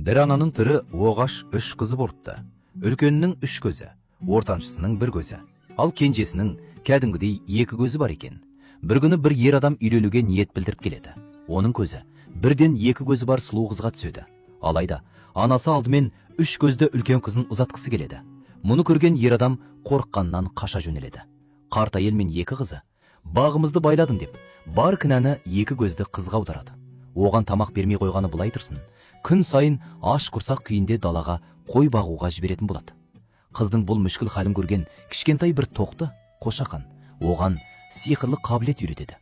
Bir ананың түрі оғаш үш қызы бортты. Үлкеннің үш көзі, ортаншысының бір көзі, ал кенжесінің кәдімгідей екі көзі бар екен. Bir күні бір ер адам үйленуге ниет білдіріп келеді. Оның көзі бірден екі көзі бар сұлу қызға түседі. Алайда анасы алдымен үш көзді үлкен қызын ұзатқысы келеді. Мұны көрген ер адам қорыққаннан қаша жөнеледі. Қарт әйел мен екі қызы бағымызды байладым деп бар кінәні екі көзді қызға аударады. Оған тамақ бермей қойғаны былай тұрсын, күн сайын аш құрсақ күйінде далаға қой бағуға жіберетін болады. Қыздың бұл мүшкіл халін көрген кішкентай бір тоқты Қошақан оған сиқырлы қабілет үйретеді.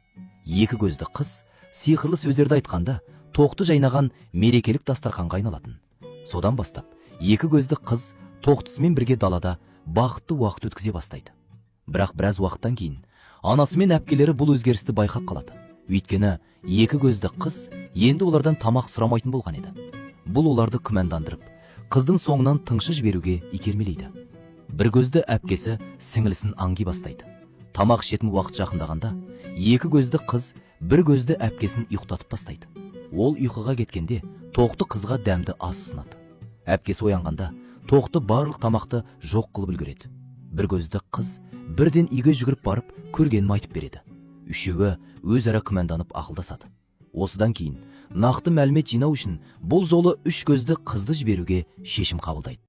Екі көзді қыз сиқырлы сөздерді айтқанда тоқты жайнаған мерекелік дастарханға айналатын. Содан бастап екі көзді қыз тоқтысымен бірге далада бақытты уақыт өткізе бастайды. Бірақ біраз уақыттан кейін анасы мен әпкелері бұл өзгерісті байқап қалады. Өйткені екі көзді қыз енді олардан тамақ сұрамайтын болған еді. Бұл оларды күмәндандырып, қыздың соңынан тыңшы жіберуге итермелейді. Bir көзді әпкесі сіңілісін аңги бастайды. Тамақ ішетін уақыт жақындағанда, екі көзді қыз бір көзді әпкесін ұйықтатып бастайды. Ол ұйқыға кеткенде тоқты қызға дәмді ас ұсынады. Әпкесі оянғанда тоқты барлық тамақты жоқ қылып үлгереді. Bir көзді қыз бірден үйге жүгіріп барып көргенін айтып береді. Үшеуі өзара күмәнданып ақылдасады. Осыдан кейін нақты мәлімет жинау үшін бұл жолы үш көзді қызды жіберуге шешім қабылдайды.